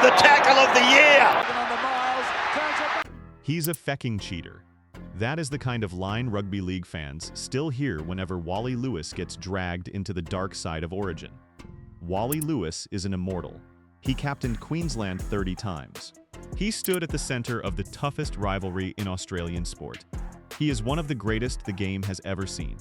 the tackle of the year. He's a cking cheater. That is the kind of line rugby league fans still hear whenever Wally Lewis gets dragged into the dark side of origin. Wally Lewis is an immortal. He captained Queensland 30 times. He stood at the center of the toughest rivalry in Australian sport. He is one of the greatest the game has ever seen.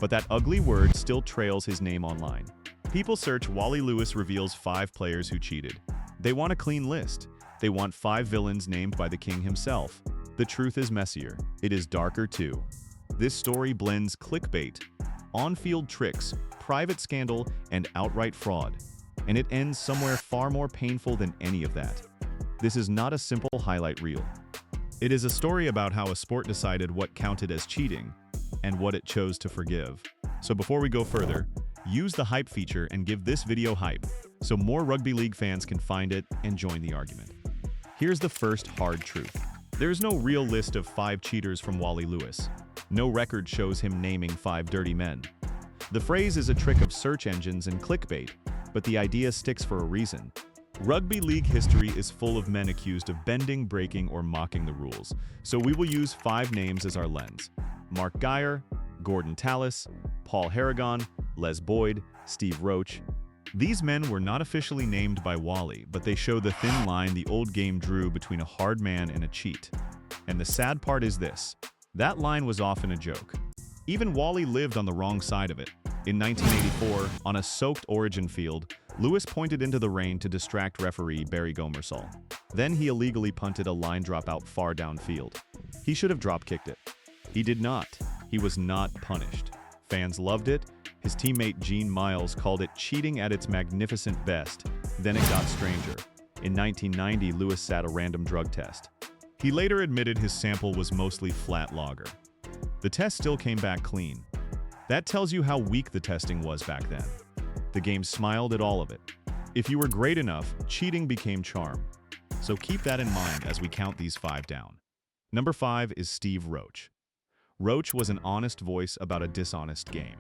But that ugly word still trails his name online. People search Wally Lewis reveals 5 players who cheated. They want a clean list. They want 5 villains named by the king himself. The truth is messier. It is darker too. This story blends clickbait, on-field tricks, private scandal, and outright fraud. And it ends somewhere far more painful than any of that. This is not a simple highlight reel. It is a story about how a sport decided what counted as cheating and what it chose to forgive. So before we go further, use the hype feature and give this video hype so more rugby league fans can find it and join the argument. Here's the first hard truth. There's no real list of 5 cheaters from Wally Lewis. No record shows him naming 5 dirty men. The phrase is a trick of search engines and clickbait, but the idea sticks for a reason. Rugby league history is full of men accused of bending, breaking, or mocking the rules, so we will use 5 names as our lens. Mark Geyer, Gordon Tallis, Paul Harragon, Les Boyd, Steve Roach. These men were not officially named by Wally, but they show the thin line the old game drew between a hard man and a cheat. And the sad part is this: that line was often a joke. Even Wally lived on the wrong side of it. In 1984, on a soaked Origin field, Lewis pointed into the rain to distract referee Barry Gomersall. Then he illegally punted a line drop out far downfield. He should have drop-kicked it. He did not. He was not punished. Fans loved it. His teammate Gene Miles called it cheating at its magnificent best. Then it got stranger. In 1990, Lewis sat a random drug test. He later admitted his sample was mostly flat lager. The test still came back clean. That tells you how weak the testing was back then. The game smiled at all of it. If you were great enough, cheating became charm. So keep that in mind as we count these 5 down. Number 5 is Steve Roach. Roach was an honest voice about a dishonest game.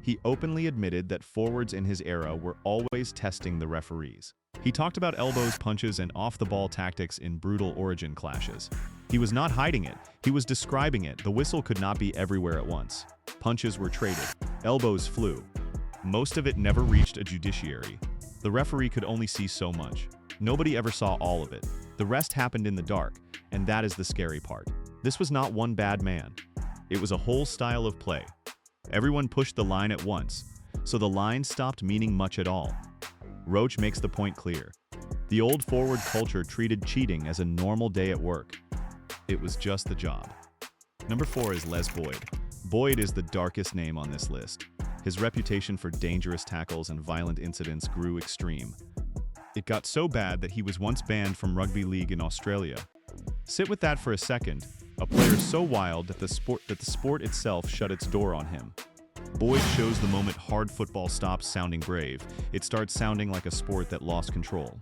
He openly admitted that forwards in his era were always testing the referees. He talked about elbows, punches, and off-the-ball tactics in brutal Origin clashes. He was not hiding it, he was describing it. The whistle could not be everywhere at once. Punches were traded. Elbows flew. Most of it never reached a judiciary. The referee could only see so much. Nobody ever saw all of it. The rest happened in the dark, and that is the scary part. This was not one bad man. It was a whole style of play. Everyone pushed the line at once, so the line stopped meaning much at all. Roach makes the point clear. The old forward culture treated cheating as a normal day at work. It was just the job. Number 4 is Les Boyd. Boyd is the darkest name on this list. His reputation for dangerous tackles and violent incidents grew extreme. It got so bad that he was once banned from rugby league in Australia. Sit with that for a second. A player so wild that the sport itself shut its door on him. Boyd shows the moment hard football stops sounding brave, it starts sounding like a sport that lost control.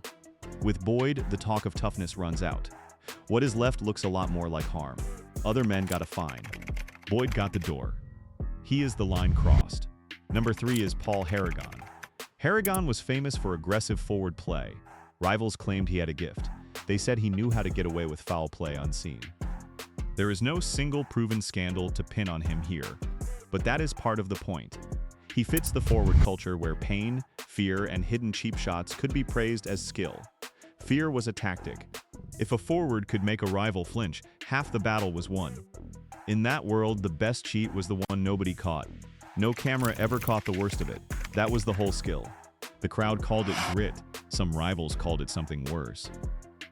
With Boyd, the talk of toughness runs out. What is left looks a lot more like harm. Other men got a fine. Boyd got the door. He is the line crossed. Number 3 is Paul Harragon. Harragon was famous for aggressive forward play. Rivals claimed he had a gift. They said he knew how to get away with foul play unseen. There is no single proven scandal to pin on him here, but that is part of the point. He fits the forward culture where pain, fear, and hidden cheap shots could be praised as skill. Fear was a tactic. If a forward could make a rival flinch, half the battle was won. In that world, the best cheat was the one nobody caught. No camera ever caught the worst of it. That was the whole skill. The crowd called it grit. Some rivals called it something worse.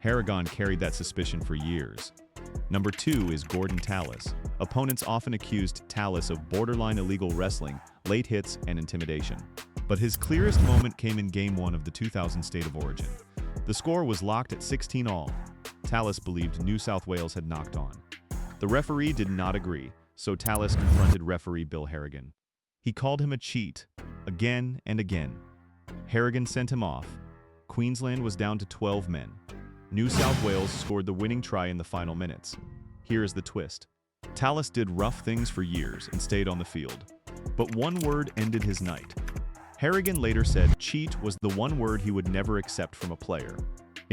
Harragon carried that suspicion for years. Number 2 is Gordon Tallis. Opponents often accused Tallis of borderline illegal wrestling, late hits, and intimidation. But his clearest moment came in Game 1 of the 2000 State of Origin. The score was locked at 16-all. Tallis believed New South Wales had knocked on. The referee did not agree, so Tallis confronted referee Bill Harragon. He called him a cheat, again and again. Harragon sent him off. Queensland was down to 12 men. New South Wales scored the winning try in the final minutes. Here is the twist. Tallis did rough things for years and stayed on the field. But one word ended his night. Harragon later said cheat was the one word he would never accept from a player.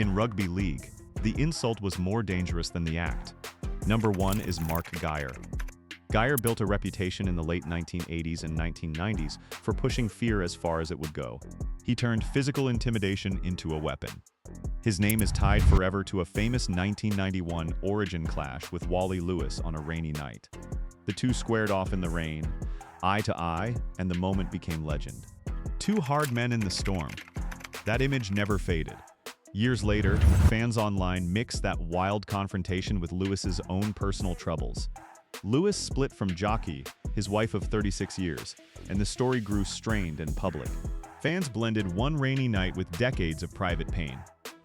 In rugby league, the insult was more dangerous than the act. Number 1 is Mark Geyer. Geyer built a reputation in the late 1980s and 1990s for pushing fear as far as it would go. He turned physical intimidation into a weapon. His name is tied forever to a famous 1991 Origin clash with Wally Lewis on a rainy night. The two squared off in the rain, eye to eye, and the moment became legend. Two hard men in the storm. That image never faded. Years later, fans online mixed that wild confrontation with Lewis's own personal troubles. Lewis split from Jockey, his wife of 36 years, and the story grew strained and public. Fans blended one rainy night with decades of private pain.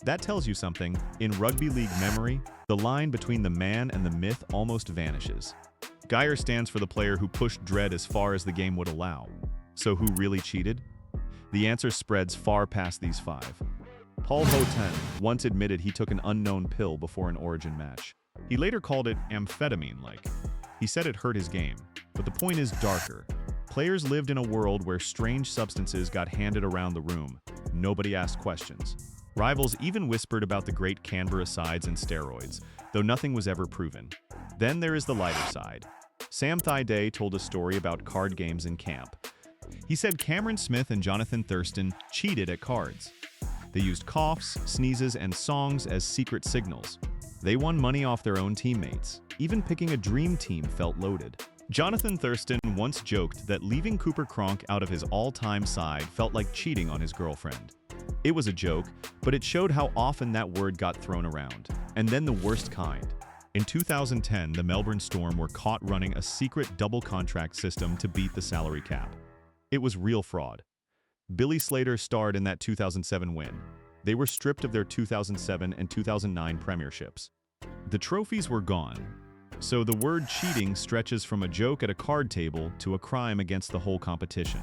That tells you something. In rugby league memory, the line between the man and the myth almost vanishes. Geyer stands for the player who pushed dread as far as the game would allow. So who really cheated? The answer spreads far past these five. Paul Houghton once admitted he took an unknown pill before an Origin match. He later called it amphetamine-like. He said it hurt his game, but the point is darker. Players lived in a world where strange substances got handed around the room. Nobody asked questions. Rivals even whispered about the great Canberra sides and steroids, though nothing was ever proven. Then there is the lighter side. Sam Thaiday told a story about card games in camp. He said Cameron Smith and Jonathan Thurston cheated at cards. They used coughs, sneezes, and songs as secret signals. They won money off their own teammates. Even picking a dream team felt loaded. Jonathan Thurston once joked that leaving Cooper Cronk out of his all-time side felt like cheating on his girlfriend. It was a joke, but it showed how often that word got thrown around. And then the worst kind. In 2010, the Melbourne Storm were caught running a secret double contract system to beat the salary cap. It was real fraud. Billy Slater starred in that 2007 win. They were stripped of their 2007 and 2009 premierships. The trophies were gone. So the word cheating stretches from a joke at a card table to a crime against the whole competition.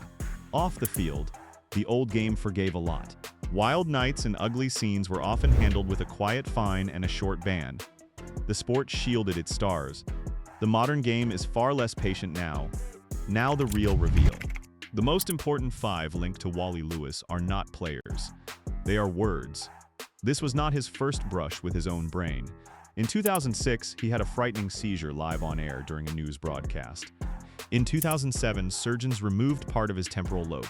Off the field, the old game forgave a lot. Wild nights and ugly scenes were often handled with a quiet fine and a short ban. The sport shielded its stars. The modern game is far less patient now. Now the real reveal. The most important five linked to Wally Lewis are not players. They are words. This was not his first brush with his own brain. In 2006, he had a frightening seizure live on air during a news broadcast. In 2007, surgeons removed part of his temporal lobe.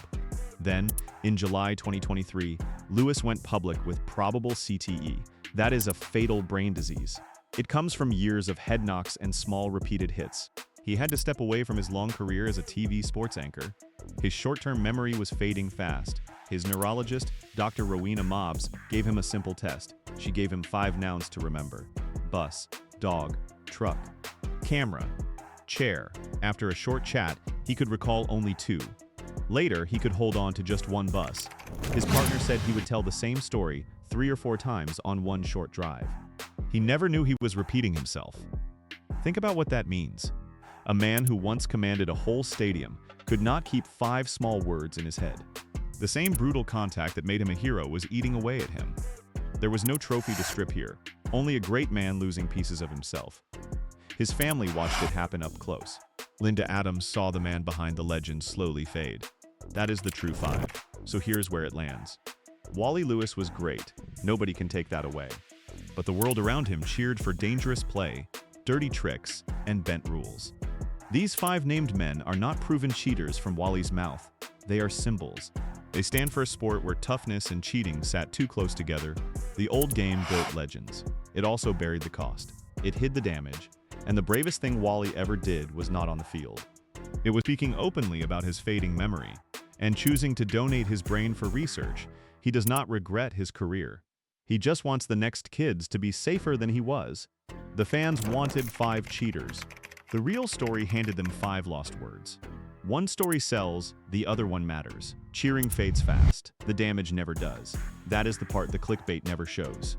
Then, in July 2023, Lewis went public with probable CTE. That is a fatal brain disease. It comes from years of head knocks and small repeated hits. He had to step away from his long career as a TV sports anchor. His short-term memory was fading fast. His neurologist, Dr. Rowena Mobbs, gave him a simple test. She gave him 5 nouns to remember: bus, dog, truck, camera, chair. After a short chat, he could recall only 2. Later, he could hold on to just 1 bus. His partner said he would tell the same story 3 or 4 times on one short drive. He never knew he was repeating himself. Think about what that means. A man who once commanded a whole stadium could not keep 5 small words in his head. The same brutal contact that made him a hero was eating away at him. There was no trophy to strip here, only a great man losing pieces of himself. His family watched it happen up close. Linda Adams saw the man behind the legend slowly fade. That is the true 5. So here's where it lands. Wally Lewis was great. Nobody can take that away. But the world around him cheered for dangerous play, dirty tricks, and bent rules. These 5 named men are not proven cheaters from Wally's mouth. They are symbols. They stand for a sport where toughness and cheating sat too close together. The old game built legends. It also buried the cost. It hid the damage. And the bravest thing Wally ever did was not on the field. It was speaking openly about his fading memory and choosing to donate his brain for research. He does not regret his career. He just wants the next kids to be safer than he was. The fans wanted 5 cheaters. The real story handed them 5 lost words. One story sells, the other one matters. Cheering fades fast. The damage never does. That is the part the clickbait never shows.